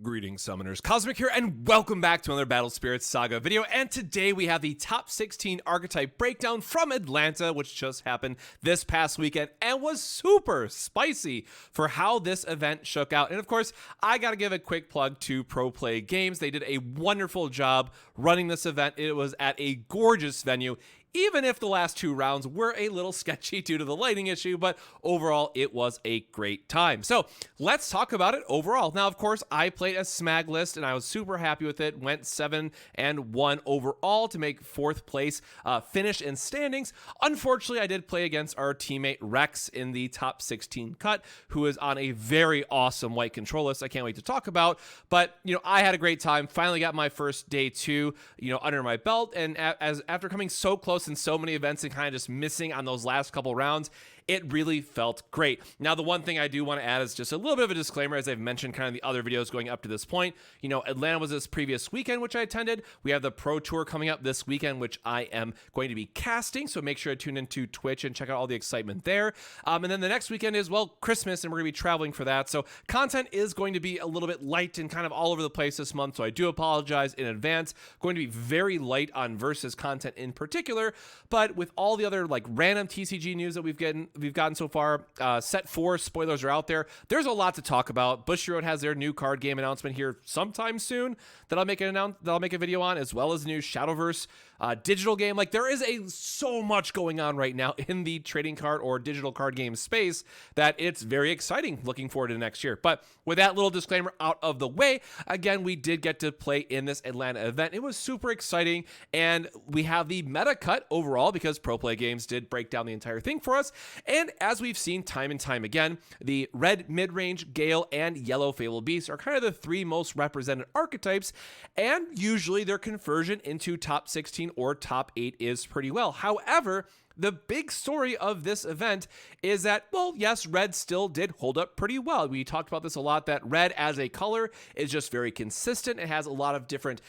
Greetings, Summoners. Cosmic here, and welcome back to another Battle Spirits Saga video. And today we have the top 16 archetype breakdown from Atlanta, which just happened this past weekend and was super spicy for how this event shook out. And of course, I gotta give a quick plug to Pro Play Games. They did a wonderful job running this event. It was at a gorgeous venue, even if the last two rounds were a little sketchy due to the lighting issue, but overall, it was a great time. So let's talk about it overall. Now, of course, I played a Smag list, and I was super happy with it. Went 7-1 overall to make 4th place finish in standings. Unfortunately, I did play against our teammate Rex in the top 16 cut, who is on a very awesome white control list I can't wait to talk about. But, I had a great time. Finally got my first day 2, under my belt, and after coming so close in so many events and kind of just missing on those last couple rounds, it really felt great. Now, the one thing I do want to add is just a little bit of a disclaimer, as I've mentioned kind of the other videos going up to this point. Atlanta was this previous weekend, which I attended. We have the Pro Tour coming up this weekend, which I am going to be casting, so make sure to tune into Twitch and check out all the excitement there. And then the next weekend is, well, Christmas, and we're going to be traveling for that, so content is going to be a little bit light and kind of all over the place this month, so I do apologize in advance. Going to be very light on Versus content in particular, but with all the other random TCG news that we've gotten so far, set 4 spoilers are out there. There's a lot to talk about. Bushy Road has their new card game announcement here sometime soon that I'll make a video on, as well as the new Shadowverse digital game. There is so much going on right now in the trading card or digital card game space that it's very exciting. Looking forward to next year. But with that little disclaimer out of the way, again, we did get to play in this Atlanta event. It was super exciting, and we have the meta cut overall because Pro Play Games did break down the entire thing for us. And as we've seen time and time again, the red Midrange, Gale, and yellow Fable Beast are kind of the 3 most represented archetypes, and usually their conversion into top 16 or top 8 is pretty well. However, the big story of this event is that, well, yes, red still did hold up pretty well. We talked about this a lot, that red as a color is just very consistent. It has a lot of different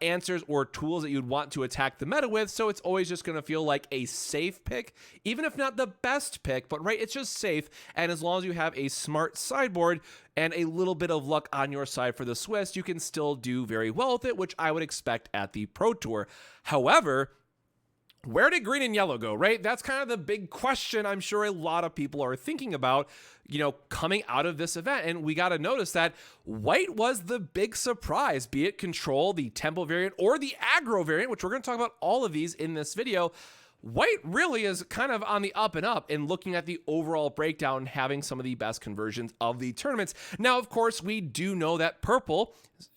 answers or tools that you'd want to attack the meta with, so it's always just going to feel like a safe pick, even if not the best pick, but right, it's just safe, and as long as you have a smart sideboard and a little bit of luck on your side for the Swiss, you can still do very well with it, which I would expect at the Pro Tour. However, where did green and yellow go, right? That's kind of the big question I'm sure a lot of people are thinking about, coming out of this event. And we got to notice that white was the big surprise, be it control, the tempo variant, or the aggro variant, which we're going to talk about all of these in this video. White really is kind of on the up and up in looking at the overall breakdown, having some of the best conversions of the tournaments. Now, of course, we do know that purple,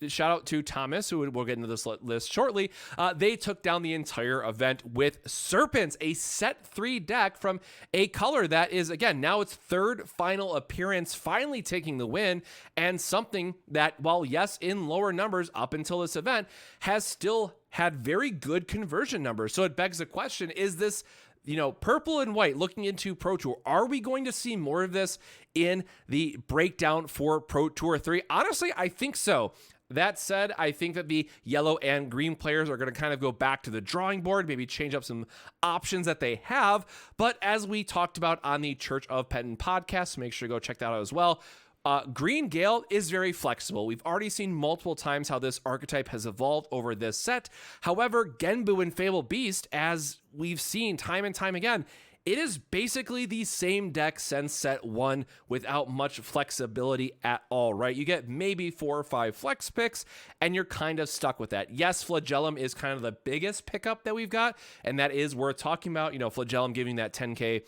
shout out to Thomas, who we'll get into this list shortly, they took down the entire event with Serpents, a set 3 deck from a color that is, again, now its 3rd final appearance, finally taking the win, and something that, while yes, in lower numbers up until this event, has still had very good conversion numbers. So it begs the question, is this, purple and white looking into Pro Tour, are we going to see more of this in the breakdown for Pro Tour 3? Honestly, I think so. That said, I think that the yellow and green players are going to kind of go back to the drawing board, maybe change up some options that they have. But as we talked about on the Church of Penton podcast, make sure to go check that out as well. Green Gale is very flexible. We've already seen multiple times how this archetype has evolved over this set. However, Genbu and Fable Beast, as we've seen time and time again, it is basically the same deck since set 1 without much flexibility at all, right? You get maybe 4 or 5 flex picks, and you're kind of stuck with that. Yes, Flagellum is kind of the biggest pickup that we've got, and that is worth talking about, Flagellum giving that 10k,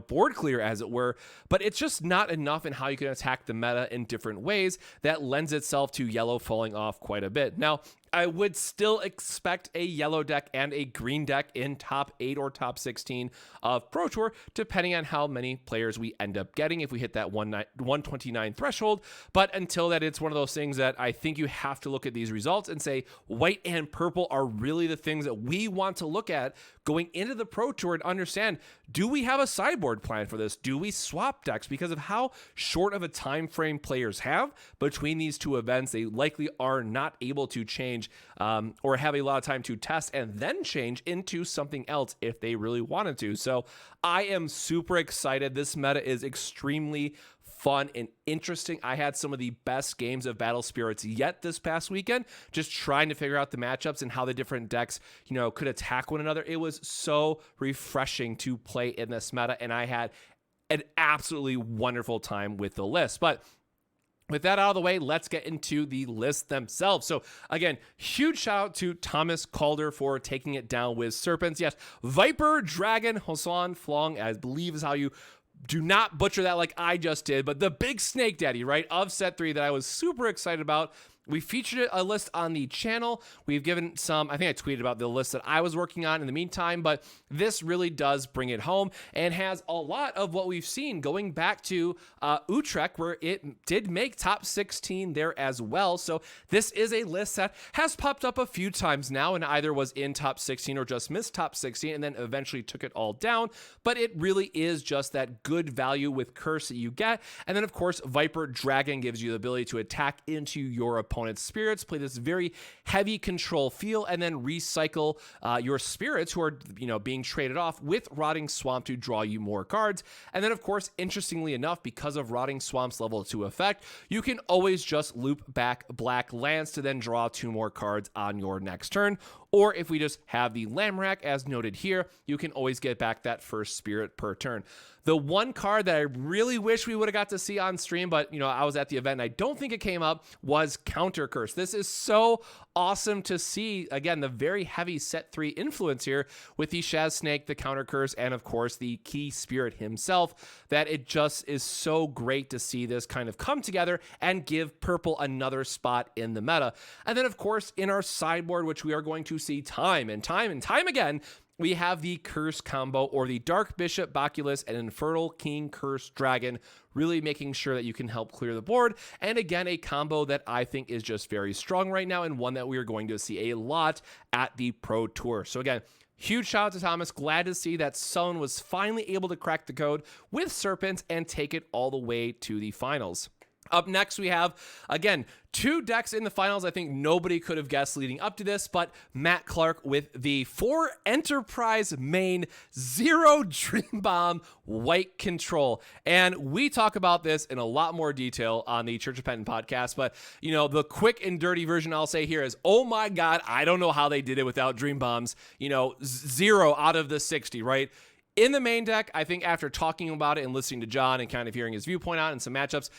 board clear, as it were, but it's just not enough in how you can attack the meta in different ways that lends itself to yellow falling off quite a bit. Now, I would still expect a yellow deck and a green deck in top 8 or top 16 of Pro Tour, depending on how many players we end up getting if we hit that 129 threshold. But until that, it's one of those things that I think you have to look at these results and say white and purple are really the things that we want to look at going into the Pro Tour and understand, do we have a sideboard plan for this? Do we swap decks? Because of how short of a time frame players have between these two events, they likely are not able to change or have a lot of time to test and then change into something else if they really wanted to. So I am super excited. This meta is extremely fun and interesting. I had some of the best games of Battle Spirits yet this past weekend, just trying to figure out the matchups and how the different decks, could attack one another. It was so refreshing to play in this meta, and I had an absolutely wonderful time with the list. But with that out of the way, let's get into the list themselves. So again, huge shout out to Thomas Calder for taking it down with Serpents. Yes, Viper, Dragon, Hosan, Flong, I believe is how you do not butcher that like I just did, but the big Snake Daddy, right, of set 3 that I was super excited about. We featured a list on the channel. We've given some, I think I tweeted about the list that I was working on in the meantime, but this really does bring it home and has a lot of what we've seen going back to Utrecht, where it did make top 16 there as well. So this is a list that has popped up a few times now and either was in top 16 or just missed top 16 and then eventually took it all down. But it really is just that good value with Curse that you get. And then of course, Viper Dragon gives you the ability to attack into your opponent's spirits, play this very heavy control feel, and then recycle your spirits who are being traded off with Rotting Swamp to draw you more cards. And then of course, interestingly enough, because of Rotting Swamp's level 2 effect, you can always just loop back black lands to then draw 2 more cards on your next turn. Or if we just have the Lamrack as noted here, you can always get back that first spirit per turn. The one card that I really wish we would have got to see on stream, but I was at the event and I don't think it came up, was Counter Curse. This is so awesome to see, again, the very heavy set 3 influence here with the Shaz Snake, the Counter Curse, and of course the Key Spirit himself, that it just is so great to see this kind of come together and give purple another spot in the meta. And then of course in our sideboard, which we are going to see time and time again, we have the Curse combo, or the Dark Bishop Baculus and Infernal King Curse Dragon, really making sure that you can help clear the board. And again, a combo that I think is just very strong right now and one that we are going to see a lot at the Pro Tour. So again, huge shout out to Thomas. Glad to see that someone was finally able to crack the code with Serpents and take it all the way to the finals. Up next, we have, again, 2 decks in the finals. I think nobody could have guessed leading up to this, but Matt Clark with the 4 Enterprise main 0 Dream Bomb white control. And we talk about this in a lot more detail on the Church of Penton podcast, but the quick and dirty version I'll say here is, oh my God, I don't know how they did it without Dream Bombs. 0 out of the 60, right? In the main deck, I think after talking about it and listening to John and kind of hearing his viewpoint on it and some matchups,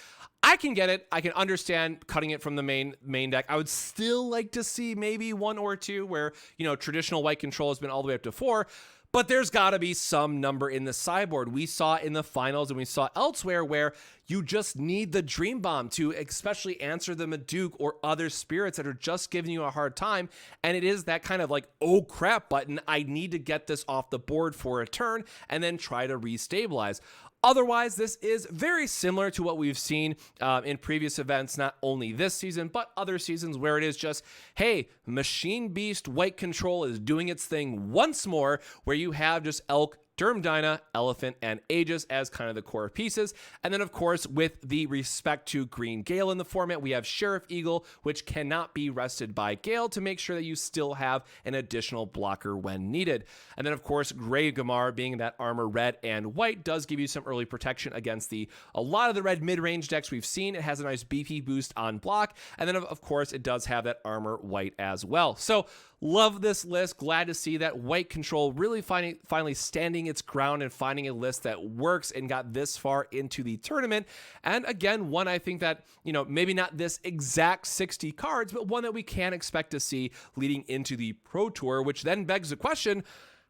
I can get it. I can understand cutting it from the main deck. I would still like to see maybe 1 or 2 where, traditional white control has been all the way up to 4, but there's got to be some number in the sideboard. We saw in the finals and we saw elsewhere where you just need the Dream Bomb to especially answer the Maduke or other spirits that are just giving you a hard time. And it is that kind of like, oh crap button. I need to get this off the board for a turn and then try to restabilize. Otherwise, this is very similar to what we've seen in previous events, not only this season, but other seasons where it is just, hey, Machine Beast White Control is doing its thing once more, where you have just Elk, Dermdyna, Elephant, and Aegis as kind of the core pieces. And then, of course, with the respect to Green Gale in the format, we have Sheriff Eagle, which cannot be rested by Gale to make sure that you still have an additional blocker when needed. And then, of course, Grey Gamar, being that armor red and white, does give you some early protection against a lot of the red mid-range decks we've seen. It has a nice BP boost on block. And then, of course, it does have that armor white as well. So, love this list. Glad to see that white control really finally standing its ground and finding a list that works and got this far into the tournament. And again, one I think that, maybe not this exact 60 cards, but one that we can expect to see leading into the Pro Tour, which then begs the question,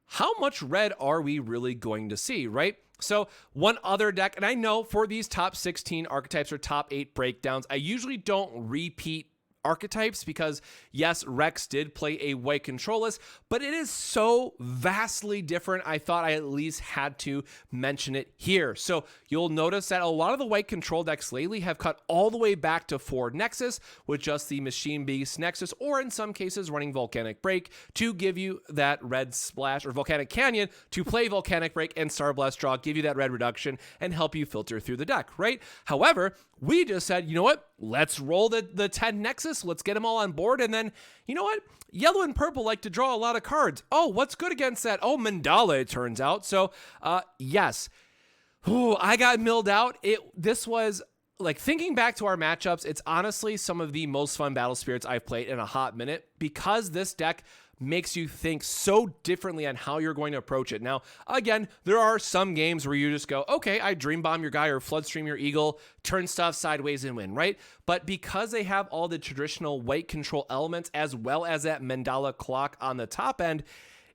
how much red are we really going to see, right? So one other deck, and I know for these top 16 archetypes or top 8 breakdowns, I usually don't repeat archetypes because yes, Rex did play a white control list, but it is so vastly different. I thought I at least had to mention it here. So you'll notice that a lot of the white control decks lately have cut all the way back to 4 Nexus with just the Machine Beast Nexus, or in some cases running Volcanic Break to give you that red splash, or Volcanic Canyon to play Volcanic Break and Star Blast draw, give you that red reduction and help you filter through the deck, right? However, we just said, you know what? Let's roll the 10 Nexus. Let's get them all on board. And then, you know what? Yellow and purple like to draw a lot of cards. Oh, what's good against that? Oh, Mandala, it turns out. So, yes. Ooh, I got milled out. This was like thinking back to our matchups. It's honestly some of the most fun Battle Spirits I've played in a hot minute because this deck makes you think so differently on how you're going to approach it. Now, again, there are some games where you just go, okay, I Dream Bomb your guy or Floodstream your Eagle, turn stuff sideways and win, right? But because they have all the traditional white control elements as well as that Mandala clock on the top end,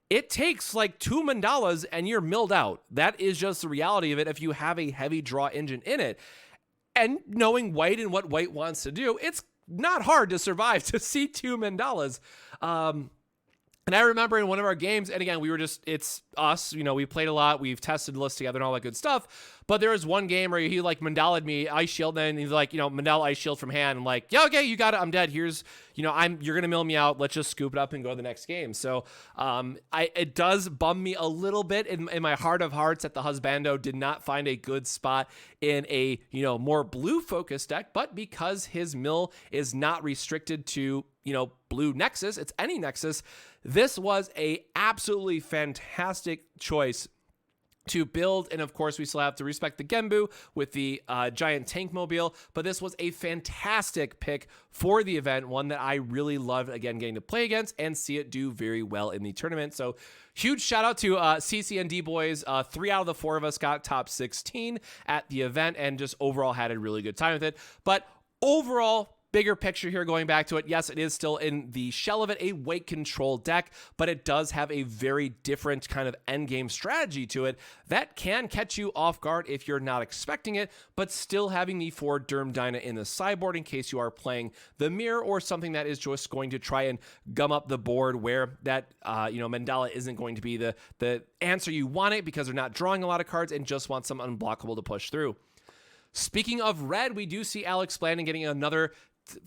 it takes like 2 mandalas and you're milled out. That is just the reality of it if you have a heavy draw engine in it. And knowing white and what white wants to do, it's not hard to survive to see 2 mandalas. And I remember in one of our games, and again, it's us, we played a lot, we've tested lists together and all that good stuff, but there was one game where he like mandala'd me, ice shield, and he's like, mandala ice shield from hand, and like, yeah, okay, you got it, I'm dead, here's, you're gonna mill me out, let's just scoop it up and go to the next game. So it does bum me a little bit in my heart of hearts that the Husbando did not find a good spot in a, more blue focused deck, but because his mill is not restricted to, blue Nexus, it's any Nexus, this was a absolutely fantastic choice to build. And of course, we still have to respect the Genbu with the giant tank mobile, but this was a fantastic pick for the event, one that I really loved, again, getting to play against and see it do very well in the tournament. So huge shout out to CCND boys. 3 out of the 4 of us got top 16 at the event and just overall had a really good time with it. But overall, bigger picture here, going back to it, yes, it is still in the shell of it, a weight control deck, but it does have a very different kind of end game strategy to it that can catch you off guard if you're not expecting it, but still having the 4 Derm Dyna in the sideboard in case you are playing the mirror or something that is just going to try and gum up the board where that, Mandala isn't going to be the answer you want it because they're not drawing a lot of cards and just want some unblockable to push through. Speaking of red, we do see Alex Blandon getting another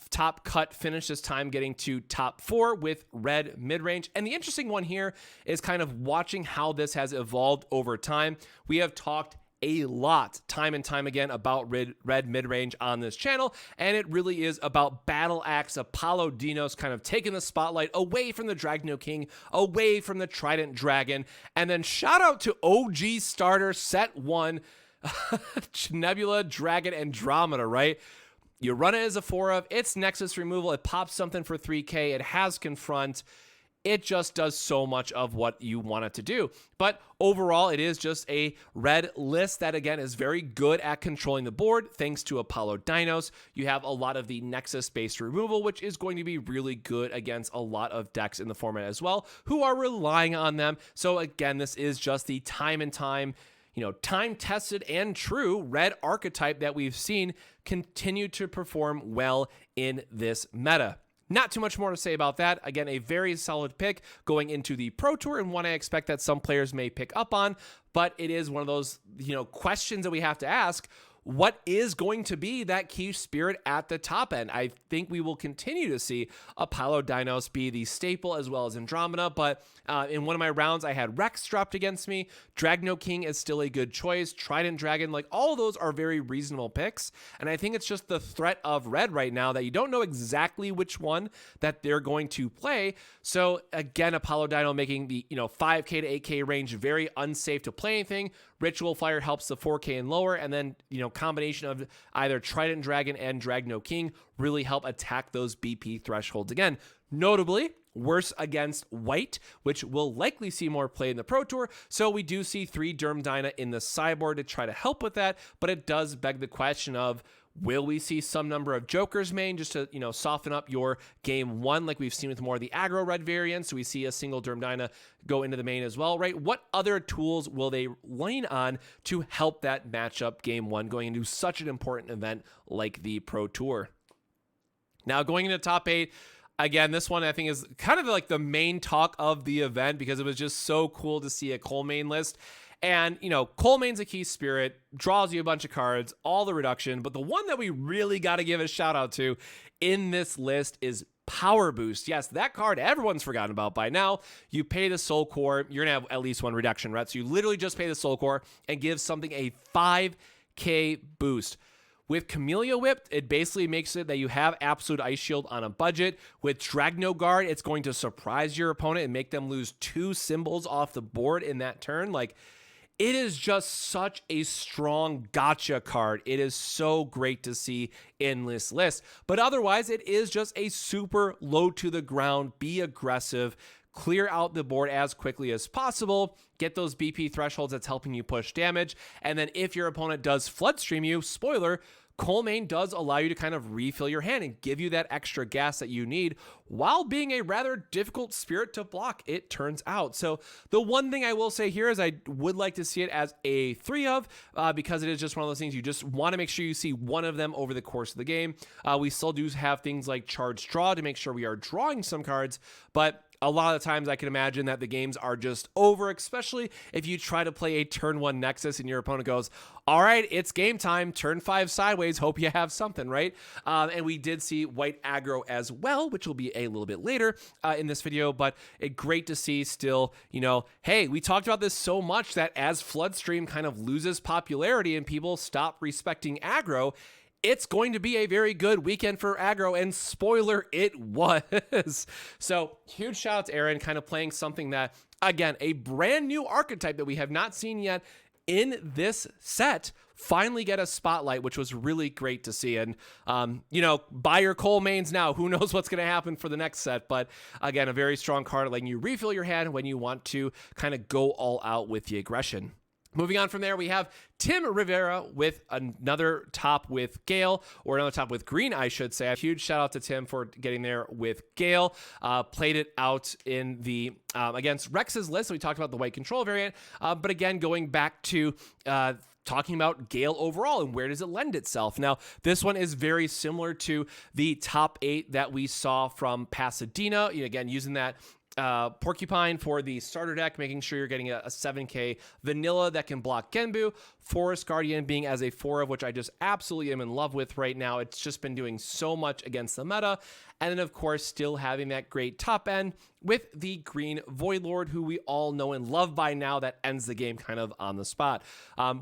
top cut finish, this time getting to top 4 with red mid-range. And the interesting one here is kind of watching how this has evolved over time. We have talked a lot time and time again about red mid-range on this channel, and it really is about Battle Axe Apollo Dinos kind of taking the spotlight away from the Dragno King, away from the Trident Dragon, and then shout out to OG starter set 1 Nebula Dragon Andromeda, right? You run it as a 4 of, it's Nexus removal, it pops something for 3k, it has Confront, it just does so much of what you want it to do. But overall, it is just a red list that, again, is very good at controlling the board, thanks to Apollo Dinos. You have a lot of the Nexus-based removal, which is going to be really good against a lot of decks in the format as well, who are relying on them. So again, this is just the time and time, time-tested and true red archetype that we've seen continue to perform well in this meta. Not too much more to say about that. Again, a very solid pick going into the Pro Tour and one I expect that some players may pick up on, but it is one of those, questions that we have to ask. What is going to be that key spirit at the top end? I think we will continue to see Apollo Dinos be the staple as well as Andromeda, but in one of my rounds, I had Rex dropped against me. Dragno King is still a good choice. Trident Dragon, like all of those are very reasonable picks, and I think it's just the threat of red right now that you don't know exactly which one that they're going to play. So again, Apollo Dino making the 5k to 8k range very unsafe to play anything. Ritual Fire helps the 4k and lower, and then combination of either Trident Dragon and Dragno King really help attack those BP thresholds. Again, notably worse against white, which will likely see more play in the Pro Tour. So we do see 3 Derm Dyna in the sideboard to try to help with that, but it does beg the question of, will we see some number of Jokers main just to, soften up your game 1 like we've seen with more of the aggro red variants? So we see a single Derm Dyna go into the main as well, right? What other tools will they lean on to help that matchup game 1 going into such an important event like the Pro Tour? Now going into top 8, again, this one I think is kind of like the main talk of the event because it was just so cool to see a Cole main list. And, Cole main's a key spirit, draws you a bunch of cards, all the reduction. But the one that we really got to give a shout out to in this list is Power Boost. Yes, that card everyone's forgotten about by now. You pay the Soul Core, you're going to have at least one reduction, right? So you literally just pay the Soul Core and give something a 5k boost. With Camellia Whip, it basically makes it that you have Absolute Ice Shield on a budget. With Dragno Guard, it's going to surprise your opponent and make them lose 2 symbols off the board in that turn. Like, it is just such a strong gotcha card. It is so great to see in this list. But otherwise, it is just a super low to the ground, be aggressive, clear out the board as quickly as possible, get those BP thresholds that's helping you push damage. And then if your opponent does flood stream you, spoiler, Coalmane does allow you to kind of refill your hand and give you that extra gas that you need while being a rather difficult spirit to block, it turns out. So the one thing I will say here is I would like to see it as a 3 of because it is just one of those things you just want to make sure you see one of them over the course of the game. We still do have things like Charge Draw to make sure we are drawing some cards, but a lot of times I can imagine that the games are just over, especially if you try to play a turn 1 Nexus and your opponent goes, all right, it's game time, turn 5 sideways, hope you have something, right? And we did see white aggro as well, which will be a little bit later in this video, but great to see still, you know, hey, we talked about this so much that as Floodstream kind of loses popularity and people stop respecting aggro, it's going to be a very good weekend for aggro, and spoiler, it was. So huge shout out to Aaron, kind of playing something that, again, a brand new archetype that we have not seen yet in this set finally get a spotlight, which was really great to see. And, you know, buy your Coalmanes now. Who knows what's going to happen for the next set. But again, a very strong card letting you refill your hand when you want to kind of go all out with the aggression. Moving on from there, we have Tim Rivera with another top with Gale, or another top with Green, I should say. A huge shout out to Tim for getting there with Gale. Played it out in the against Rex's list. So we talked about the white control variant, but again, going back to talking about Gale overall and where does it lend itself. Now, this one is very similar to the top 8 that we saw from Pasadena. You know, again, using that Porcupine for the starter deck, making sure you're getting a 7k vanilla that can block Genbu. Forest Guardian being as a 4 of, which I just absolutely am in love with right now. It's just been doing so much against the meta. And then, of course, still having that great top end with the green Void Lord, who we all know and love by now, that ends the game kind of on the spot.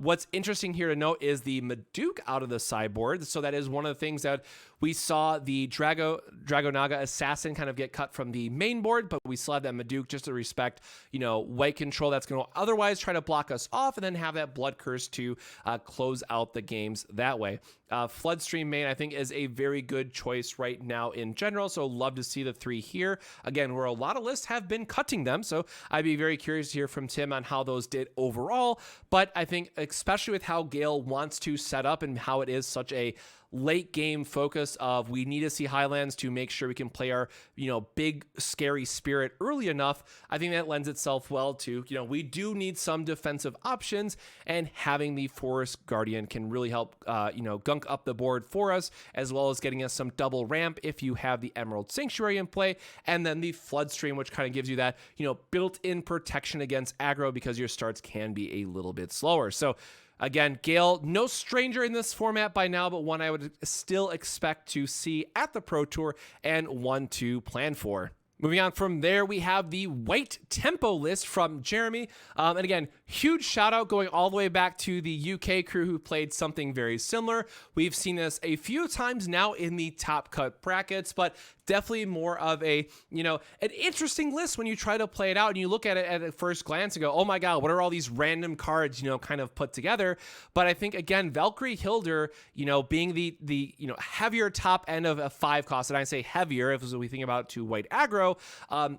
What's interesting here to note is the Maduke out of the sideboard. So that is one of the things that we saw the Dragonaga Assassin kind of get cut from the main board, but we still have that Maduke just to respect, you know, white control that's going to otherwise try to block us off, and then have that Blood Curse to close out the games that way. Floodstream main, I think, is a very good choice right now in general, so love to see the 3 here. Again, where a lot of lists have been cutting them, so I'd be very curious to hear from Tim on how those did overall, but I think especially with how Gale wants to set up and how it is such a late game focus of we need to see Highlands to make sure we can play our, you know, big scary spirit early enough. I think that lends itself well to, you know, we do need some defensive options, and having the Forest Guardian can really help, you know, gunk up the board for us, as well as getting us some double ramp if you have the Emerald Sanctuary in play, and then the Floodstream, which kind of gives you that, you know, built-in protection against aggro because your starts can be a little bit slower. So again, Gale, no stranger in this format by now, but one I would still expect to see at the Pro Tour and one to plan for. Moving on from there, we have the white tempo list from Jeremy. And again, huge shout out going all the way back to the UK crew who played something very similar. We've seen this a few times now in the top cut brackets, but definitely more of a, you know, an interesting list when you try to play it out and you look at it at a first glance and go, oh my God, what are all these random cards, you know, kind of put together. But I think, again, Valkyrie Hilder, you know, being the you know, heavier top end of a 5 cost, and I say heavier if we think about to white aggro,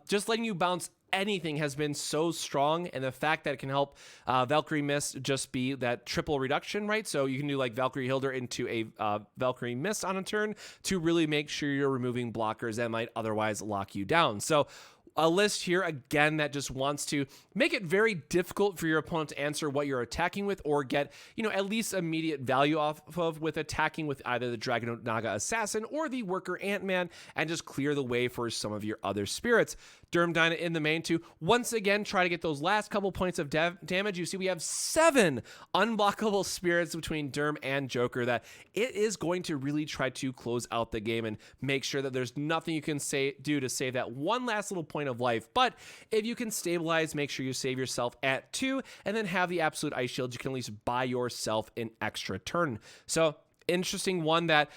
just letting you bounce anything has been so strong, and the fact that it can help Valkyrie Mist just be that triple reduction, right? So you can do like Valkyrie Hilder into a Valkyrie Mist on a turn to really make sure you're removing blockers that might otherwise lock you down. So a list here, again, that just wants to make it very difficult for your opponent to answer what you're attacking with, or get, you know, at least immediate value off of with attacking with either the Dragonaga Assassin or the Worker Ant-Man, and just clear the way for some of your other spirits. Durham Dyna in the main to once again try to get those last couple points of damage. You see we have 7 unblockable spirits between Durham and Joker that it is going to really try to close out the game and make sure that there's nothing you can do to save that one last little point of life. But if you can stabilize, make sure you save yourself at 2, and then have the Absolute Ice Shield, you can at least buy yourself an extra turn. So interesting one that,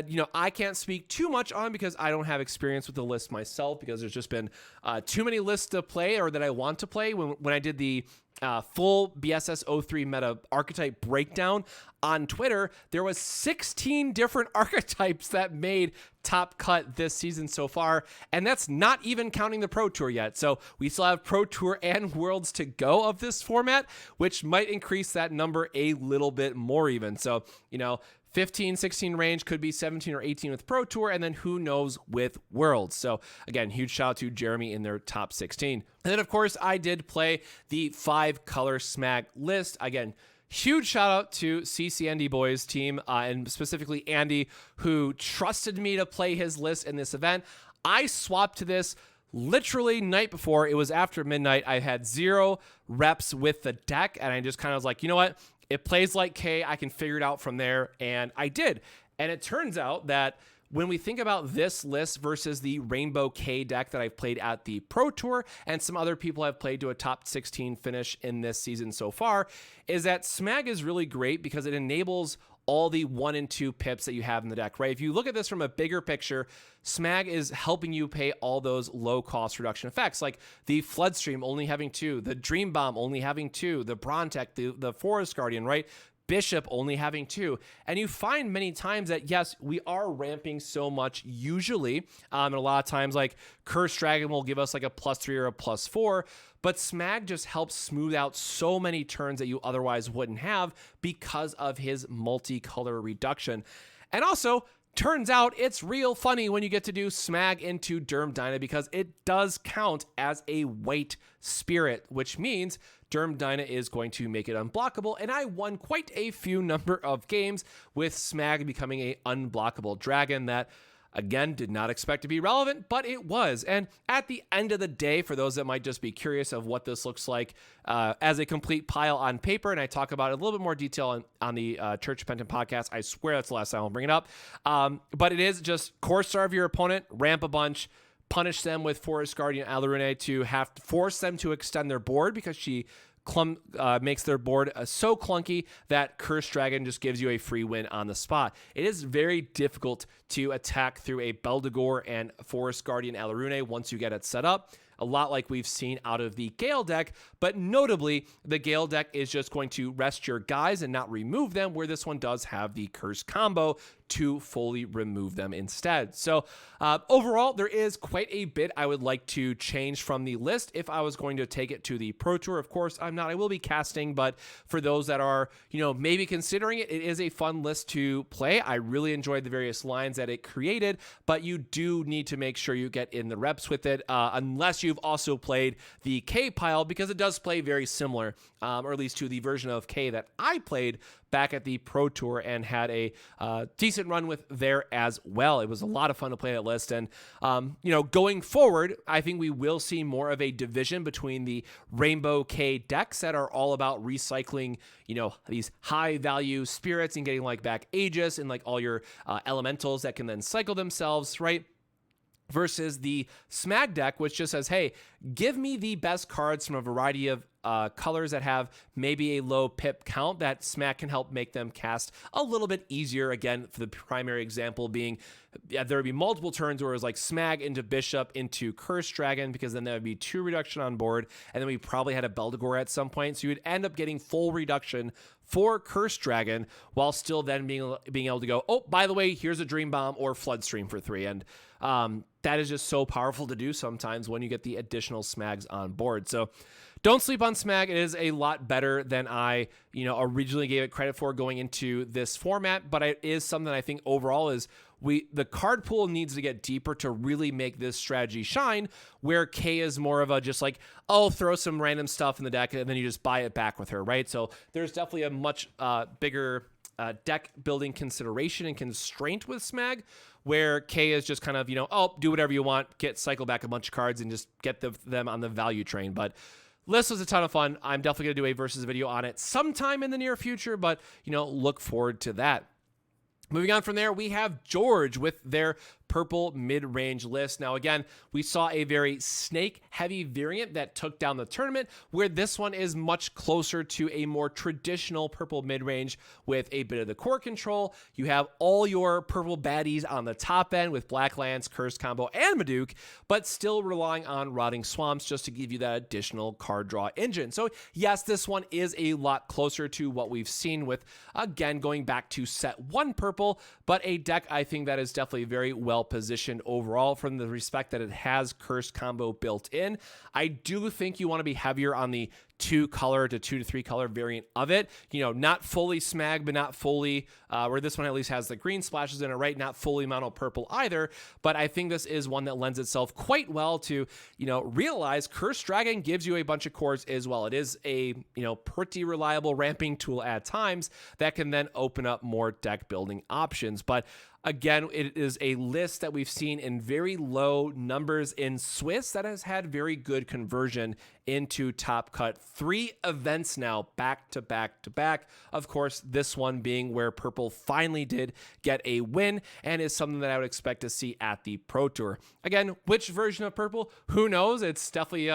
you know, I can't speak too much on because I don't have experience with the list myself, because there's just been too many lists to play or that I want to play. When I did the full BSS03 meta archetype breakdown on Twitter, there was 16 different archetypes that made top cut this season so far, and that's not even counting the Pro Tour yet. So we still have Pro Tour and Worlds to go of this format, which might increase that number a little bit more even. So, 15, 16 range, could be 17 or 18 with Pro Tour, and then who knows with Worlds. So again, huge shout out to Jeremy in their top 16. And then of course I did play the 5-color Smag list. Again, huge shout out to CC Andy Boys team, and specifically Andy, who trusted me to play his list in this event. I swapped to this literally night before. It was after midnight. I had 0 reps with the deck, and I just kind of was like, you know what? It plays like K. I can figure it out from there, and I did. And it turns out that when we think about this list versus the Rainbow K deck that I've played at the Pro Tour, and some other people have played to a top 16 finish in this season so far, is that Smag is really great because it enables all the 1 and 2 pips that you have in the deck, right? If you look at this from a bigger picture, Smag is helping you pay all those low cost reduction effects, like the Floodstream only having 2, the Dream Bomb only having 2, the Brontech, the Forest Guardian, right? Bishop only having 2. And you find many times that, yes, we are ramping so much usually. And a lot of times, like, Cursed Dragon will give us like a +3 or a +4. But Smag just helps smooth out so many turns that you otherwise wouldn't have because of his multicolor reduction. And also, turns out it's real funny when you get to do Smag into Derm Dyna, because it does count as a white spirit, which means Derm Dyna is going to make it unblockable, and I won quite a few number of games with Smag becoming a unblockable dragon that, again, did not expect to be relevant, but it was. And at the end of the day, for those that might just be curious of what this looks like as a complete pile on paper, and I talk about it in a little bit more detail on the Church Repentant podcast. I swear that's the last time I'll bring it up. But it is just core starve your opponent, ramp a bunch, punish them with Forest Guardian Alurune to have to force them to extend their board, because she makes their board so clunky that Cursed Dragon just gives you a free win on the spot. It is very difficult to attack through a Beldegor and Forest Guardian Alurune once you get it set up. A lot like we've seen out of the Gale deck, but notably, the Gale deck is just going to rest your guys and not remove them, where this one does have the Curse combo to fully remove them instead. So overall, there is quite a bit I would like to change from the list if I was going to take it to the Pro Tour. Of course, I'm not. I will be casting, but for those that are, maybe considering it, it is a fun list to play. I really enjoyed the various lines that it created, but you do need to make sure you get in the reps with it, unless you've also played the K pile, because it does play very similar, or at least to the version of K that I played back at the Pro Tour and had a decent run with there as well. It was a lot of fun to play that list. And, going forward, I think we will see more of a division between the Rainbow K decks that are all about recycling, these high value spirits and getting like back Aegis and like all your elementals that can then cycle themselves, right? Versus the Smag deck, which just says, hey, give me the best cards from a variety of colors that have maybe a low pip count that Smag can help make them cast a little bit easier. Again, for the primary example being, there would be multiple turns where it was like Smag into Bishop into Cursed Dragon, because then there would be 2 reduction on board, and then we probably had a Beldegor at some point, so you would end up getting full reduction for Cursed Dragon while still then being able to go, oh, by the way, here's a Dream Bomb or Floodstream for 3. And that is just so powerful to do sometimes when you get the additional Smags on board. So don't sleep on Smag. It is a lot better than I, originally gave it credit for going into this format, but it is something I think overall is the card pool needs to get deeper to really make this strategy shine, where K is more of a just like, oh, throw some random stuff in the deck and then you just buy it back with her, right? So there's definitely a much bigger deck building consideration and constraint with Smag, where K is just kind of, oh, do whatever you want, cycle back a bunch of cards and just get them on the value train. But list was a ton of fun. I'm definitely going to do a versus video on it sometime in the near future, but, look forward to that. Moving on from there, we have George with their purple mid-range list. Now, again, we saw a very snake-heavy variant that took down the tournament, where this one is much closer to a more traditional purple mid-range with a bit of the core control. You have all your purple baddies on the top end with Black Lance, Curse Combo, and Maduke, but still relying on Rotting Swamps just to give you that additional card draw engine. So yes, this one is a lot closer to what we've seen with, again, going back to set 1 purple, but a deck I think that is definitely very well positioned overall from the respect that it has Curse Combo built in. I do think you want to be heavier on the 2 color to 2 to 3 color variant of it. You know, not fully smag, but not fully, where this one at least has the green splashes in it, right? Not fully mono purple either. But I think this is one that lends itself quite well to, you know, realize Cursed Dragon gives you a bunch of cores as well. It is a, you know, pretty reliable ramping tool at times that can then open up more deck building options. But again, it is a list that we've seen in very low numbers in Swiss that has had very good conversion into top cut. 3 events now back to back to back. Of course, this one being where purple finally did get a win and is something that I would expect to see at the Pro Tour. Again, which version of purple? Who knows? It's definitely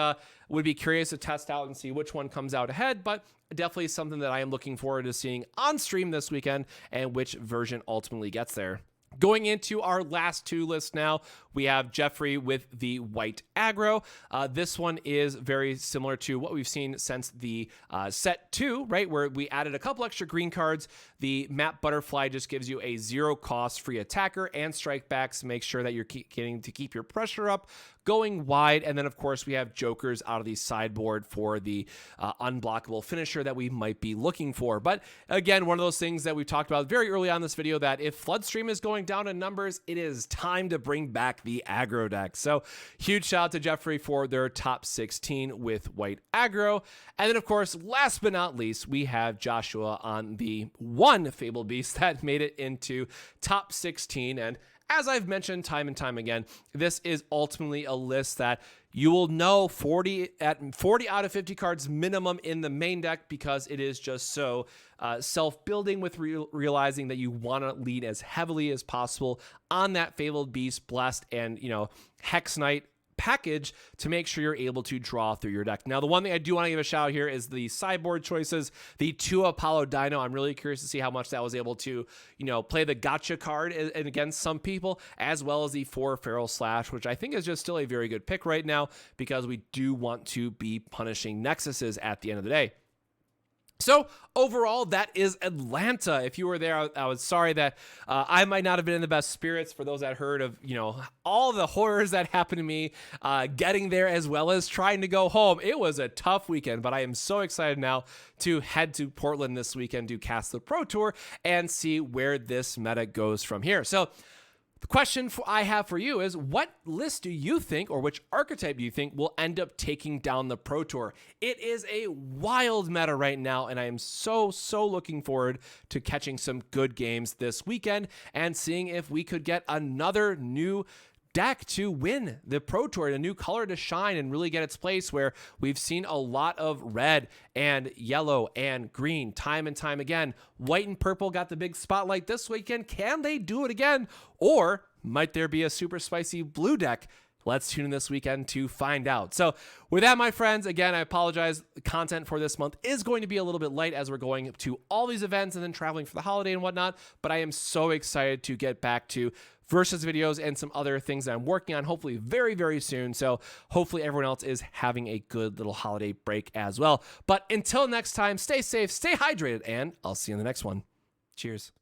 would be curious to test out and see which one comes out ahead, but definitely something that I am looking forward to seeing on stream this weekend and which version ultimately gets there. Going into our last 2 lists now, we have Jeffrey with the white aggro. This one is very similar to what we've seen since the set 2, right? Where we added a couple extra green cards. The map butterfly just gives you a 0 cost free attacker and strike backs. Make sure that you're getting to keep your pressure up, going wide. And then of course we have jokers out of the sideboard for the unblockable finisher that we might be looking for. But again, one of those things that we talked about very early on in this video, that if Floodstream is going down in numbers, it is time to bring back the aggro deck. So huge shout out to Jeffrey for their top 16 with white aggro. And then of course, last but not least, we have Joshua on the 1 Fable Beast that made it into top 16. And as I've mentioned time and time again, this is ultimately a list that you will know 40 out of 50 cards minimum in the main deck, because it is just so self-building with realizing that you want to lean as heavily as possible on that Fabled Beast, Blessed, and, you know, Hex Knight package to make sure you're able to draw through your deck. Now, the one thing I do want to give a shout out here is the sideboard choices. The 2 Apollo Dino, I'm really curious to see how much that was able to, you know, play the gotcha card and against some people, as well as the 4 Feral Slash, which I think is just still a very good pick right now, because we do want to be punishing Nexuses at the end of the day. So overall, that is Atlanta. If you were there, I was sorry that I might not have been in the best spirits. For those that heard of, you know, all the horrors that happened to me getting there, as well as trying to go home. It was a tough weekend, but I am so excited now to head to Portland this weekend to cast the Pro Tour and see where this meta goes from here. So the question I have for you is, what list do you think, or which archetype do you think will end up taking down the Pro Tour? It is a wild meta right now, and I am so looking forward to catching some good games this weekend and seeing if we could get another new deck to win the Pro Tour, a new color to shine and really get its place, where we've seen a lot of red and yellow and green time and time again. White and purple got the big spotlight this weekend. Can they do it again? Or might there be a super spicy blue deck? Let's tune in this weekend to find out. So with that, my friends, again, I apologize. Content for this month is going to be a little bit light as we're going to all these events and then traveling for the holiday and whatnot. But I am so excited to get back to Versus videos and some other things that I'm working on, hopefully very soon. So hopefully everyone else is having a good little holiday break as well. But until next time, stay safe, stay hydrated, and I'll see you in the next one. Cheers.